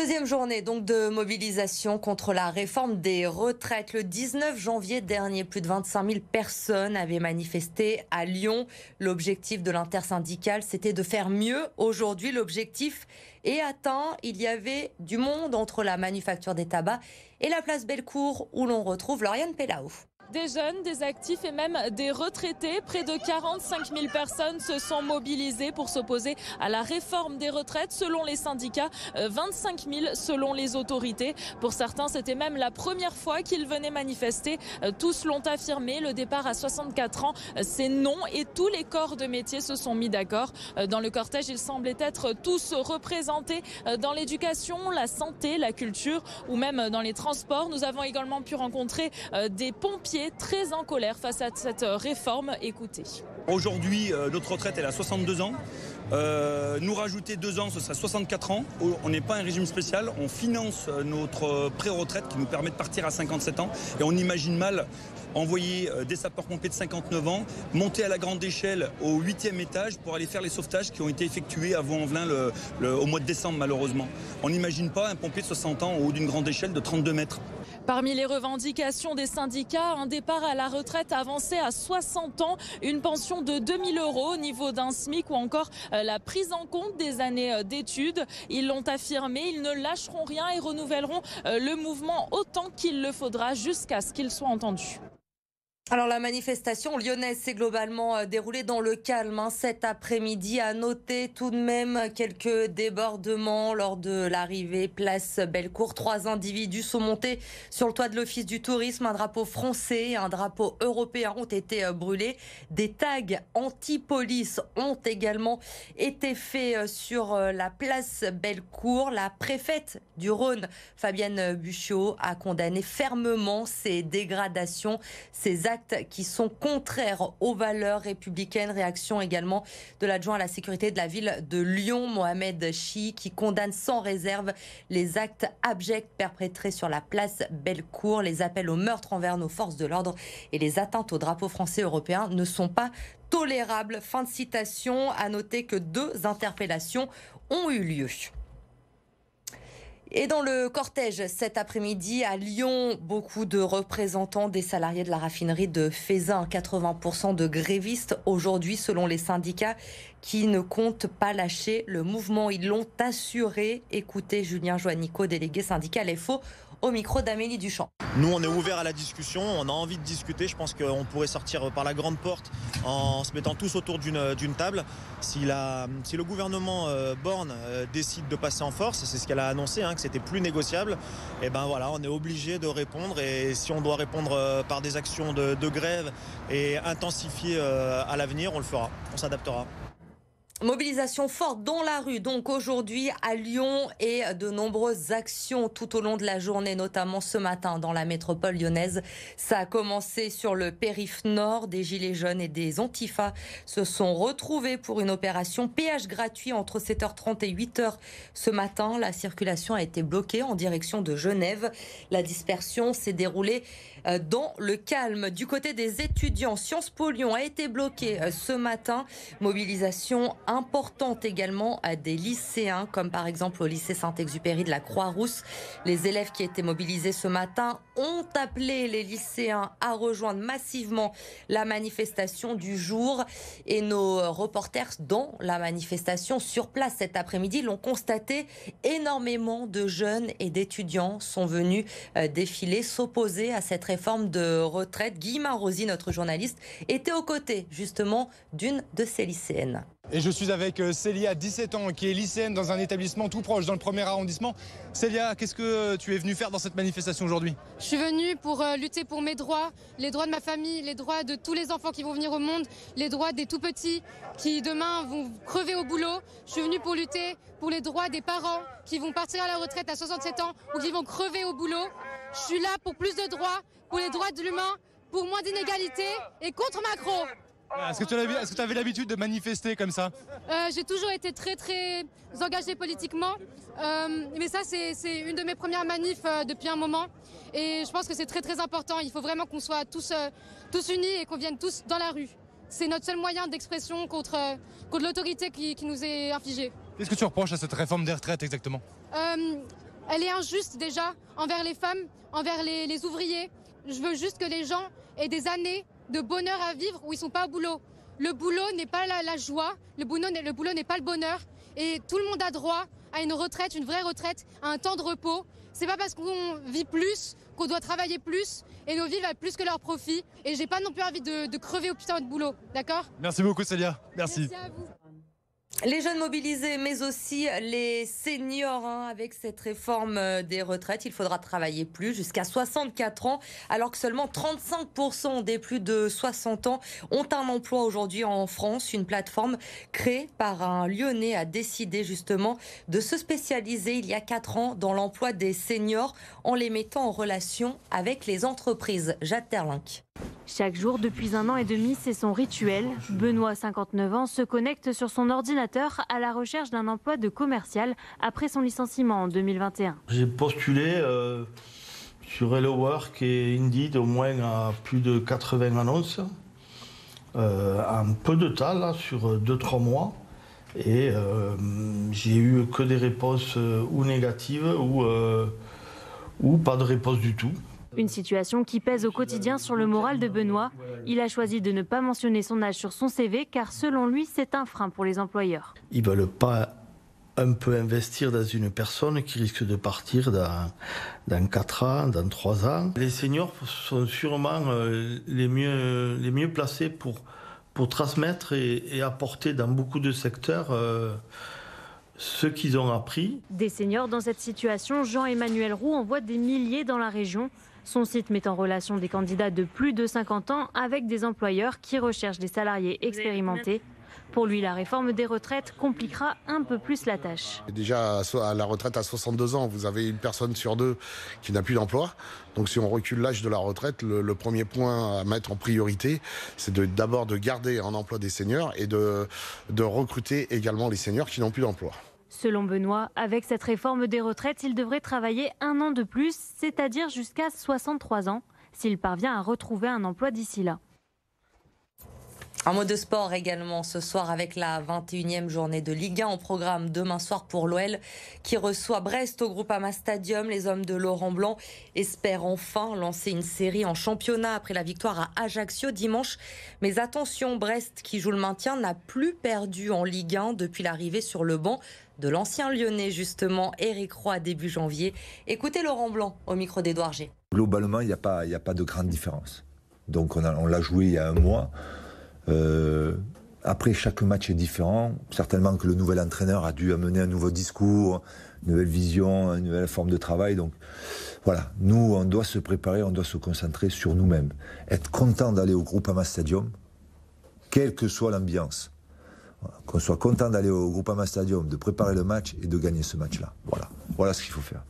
Deuxième journée donc de mobilisation contre la réforme des retraites. Le 19 janvier dernier, plus de 25 000 personnes avaient manifesté à Lyon. L'objectif de l'intersyndicale, c'était de faire mieux. Aujourd'hui, l'objectif est atteint. Il y avait du monde entre la manufacture des tabacs et la place Bellecour où l'on retrouve Lauriane Pellaou. Des jeunes, des actifs et même des retraités. Près de 45 000 personnes se sont mobilisées pour s'opposer à la réforme des retraites. Selon les syndicats, 25 000 selon les autorités. Pour certains, c'était même la première fois qu'ils venaient manifester. Tous l'ont affirmé. Le départ à 64 ans, c'est non. Et tous les corps de métier se sont mis d'accord. Dans le cortège, ils semblaient être tous représentés dans l'éducation, la santé, la culture ou même dans les transports. Nous avons également pu rencontrer des pompiers très en colère face à cette réforme. Écoutez. Aujourd'hui, notre retraite est à 62 ans. Nous rajouter 2 ans, ce sera 64 ans. On n'est pas un régime spécial. On finance notre pré-retraite qui nous permet de partir à 57 ans. Et on imagine mal envoyer des sapeurs-pompiers de 59 ans, monter à la grande échelle au 8e étage pour aller faire les sauvetages qui ont été effectués à Vaux-en-Velin au mois de décembre malheureusement. On n'imagine pas un pompier de 60 ans au haut d'une grande échelle de 32 mètres. Parmi les revendications des syndicats, un départ à la retraite avancé à 60 ans, une pension de 2 000 € au niveau d'un SMIC ou encore la prise en compte des années d'études. Ils l'ont affirmé, ils ne lâcheront rien et renouvelleront le mouvement autant qu'il le faudra jusqu'à ce qu'il soit entendu. Alors la manifestation lyonnaise s'est globalement déroulée dans le calme cet après-midi. À noter tout de même quelques débordements lors de l'arrivée place Bellecour. 3 individus sont montés sur le toit de l'Office du tourisme. Un drapeau français et un drapeau européen ont été brûlés. Des tags anti-police ont également été faits sur la place Bellecour. La préfète du Rhône, Fabienne Buchot, a condamné fermement ces dégradations, ces actes qui sont contraires aux valeurs républicaines. Réaction également de l'adjoint à la sécurité de la ville de Lyon, Mohamed Chi, qui condamne sans réserve les actes abjects perpétrés sur la place Bellecour. Les appels au meurtre envers nos forces de l'ordre et les atteintes au drapeau français et européen ne sont pas tolérables. Fin de citation. À noter que 2 interpellations ont eu lieu. Et dans le cortège cet après-midi à Lyon, beaucoup de représentants des salariés de la raffinerie de Feyzin, 80% de grévistes aujourd'hui selon les syndicats qui ne comptent pas lâcher le mouvement. Ils l'ont assuré. Écoutez Julien Joannico, délégué syndical FO, au micro d'Amélie Duchamp. Nous, on est ouvert à la discussion, on a envie de discuter. Je pense qu'on pourrait sortir par la grande porte en se mettant tous autour d'une table. Si le gouvernement Borne décide de passer en force, c'est ce qu'elle a annoncé, que c'était plus négociable, et ben voilà, on est obligé de répondre. Et si on doit répondre par des actions de grève et intensifier à l'avenir, on le fera, on s'adaptera. Mobilisation forte dans la rue, donc aujourd'hui à Lyon, et de nombreuses actions tout au long de la journée, notamment ce matin dans la métropole lyonnaise. Ça a commencé sur le périph' nord. Des gilets jaunes et des antifas se sont retrouvés pour une opération péage gratuit entre 7h30 et 8h ce matin. La circulation a été bloquée en direction de Genève. La dispersion s'est déroulée dans le calme. Du côté des étudiants, Sciences Po Lyon a été bloquée ce matin. Mobilisation importante également à des lycéens, comme par exemple au lycée Saint-Exupéry de la Croix-Rousse. Les élèves qui étaient mobilisés ce matin ont appelé les lycéens à rejoindre massivement la manifestation du jour. Et nos reporters dans la manifestation sur place cet après-midi l'ont constaté. Énormément de jeunes et d'étudiants sont venus défiler, s'opposer à cette réforme de retraite. Guillemard Rosy, notre journaliste, était aux côtés justement d'une de ces lycéennes. Et je suis avec Célia, 17 ans, qui est lycéenne dans un établissement tout proche, dans le 1er arrondissement. Célia, qu'est-ce que tu es venue faire dans cette manifestation aujourd'hui ? Je suis venue pour lutter pour mes droits, les droits de ma famille, les droits de tous les enfants qui vont venir au monde, les droits des tout-petits qui demain vont crever au boulot. Je suis venue pour lutter pour les droits des parents qui vont partir à la retraite à 67 ans ou qui vont crever au boulot. Je suis là pour plus de droits, pour les droits de l'humain, pour moins d'inégalités et contre Macron. Est-ce que tu avais l'habitude de manifester comme ça ? J'ai toujours été très engagée politiquement, mais ça c'est une de mes premières manifs depuis un moment et je pense que c'est très important. Il faut vraiment qu'on soit tous unis et qu'on vienne tous dans la rue. C'est notre seul moyen d'expression contre l'autorité qui nous est infligée. Qu'est-ce que tu reproches à cette réforme des retraites exactement ? elle est injuste déjà envers les femmes, envers les ouvriers. Je veux juste que les gens aient des années de bonheur à vivre où ils ne sont pas au boulot. Le boulot n'est pas la joie, le boulot n'est pas le bonheur. Et tout le monde a droit à une retraite, une vraie retraite, à un temps de repos. C'est pas parce qu'on vit plus qu'on doit travailler plus et nos vies valent plus que leurs profits. Et j'ai pas non plus envie de crever au putain de boulot, d'accord ? Merci beaucoup Célia, merci. Merci à vous. Les jeunes mobilisés, mais aussi les seniors, avec cette réforme des retraites. Il faudra travailler plus, jusqu'à 64 ans, alors que seulement 35% des plus de 60 ans ont un emploi aujourd'hui en France. Une plateforme créée par un Lyonnais a décidé justement de se spécialiser il y a 4 ans dans l'emploi des seniors en les mettant en relation avec les entreprises. Jade Terlinck. Chaque jour, depuis 1 an et demi, c'est son rituel. Benoît, 59 ans, se connecte sur son ordinateur à la recherche d'un emploi de commercial après son licenciement en 2021. J'ai postulé sur Hello Work et Indeed au moins à plus de 80 annonces en peu de temps, là, sur 2-3 mois. Et j'ai eu que des réponses ou négatives ou pas de réponse du tout. Une situation qui pèse au quotidien sur le moral de Benoît. Il a choisi de ne pas mentionner son âge sur son CV car selon lui, c'est un frein pour les employeurs. Ils ne veulent pas un peu investir dans une personne qui risque de partir dans 4 ans, dans 3 ans. Les seniors sont sûrement les mieux placés pour transmettre et apporter dans beaucoup de secteurs ce qu'ils ont appris. Des seniors dans cette situation, Jean-Emmanuel Roux envoie des milliers dans la région. Son site met en relation des candidats de plus de 50 ans avec des employeurs qui recherchent des salariés expérimentés. Pour lui, la réforme des retraites compliquera un peu plus la tâche. Déjà, à la retraite à 62 ans, vous avez une personne sur 2 qui n'a plus d'emploi. Donc si on recule l'âge de la retraite, le premier point à mettre en priorité, c'est d'abord de garder en emploi des seniors et de recruter également les seniors qui n'ont plus d'emploi. Selon Benoît, avec cette réforme des retraites, il devrait travailler 1 an de plus, c'est-à-dire jusqu'à 63 ans, s'il parvient à retrouver un emploi d'ici là. Un mot de sport également ce soir avec la 21e journée de Ligue 1 au programme demain soir pour l'OL qui reçoit Brest au Groupama Stadium. Les hommes de Laurent Blanc espèrent enfin lancer une série en championnat après la victoire à Ajaccio dimanche. Mais attention, Brest qui joue le maintien n'a plus perdu en Ligue 1 depuis l'arrivée sur le banc de l'ancien Lyonnais justement, Éric Roy début janvier. Écoutez Laurent Blanc au micro d'Édouard G. Globalement, il n'y a pas de grande différence. Donc on l'a joué il y a 1 mois. Après, chaque match est différent. Certainement que le nouvel entraîneur a dû amener un nouveau discours, une nouvelle vision, une nouvelle forme de travail. Donc voilà, nous, on doit se préparer, on doit se concentrer sur nous-mêmes. Être content d'aller au Groupama Stadium, quelle que soit l'ambiance. Voilà, qu'on soit content d'aller au Groupama Stadium, de préparer le match et de gagner ce match-là. Voilà ce qu'il faut faire.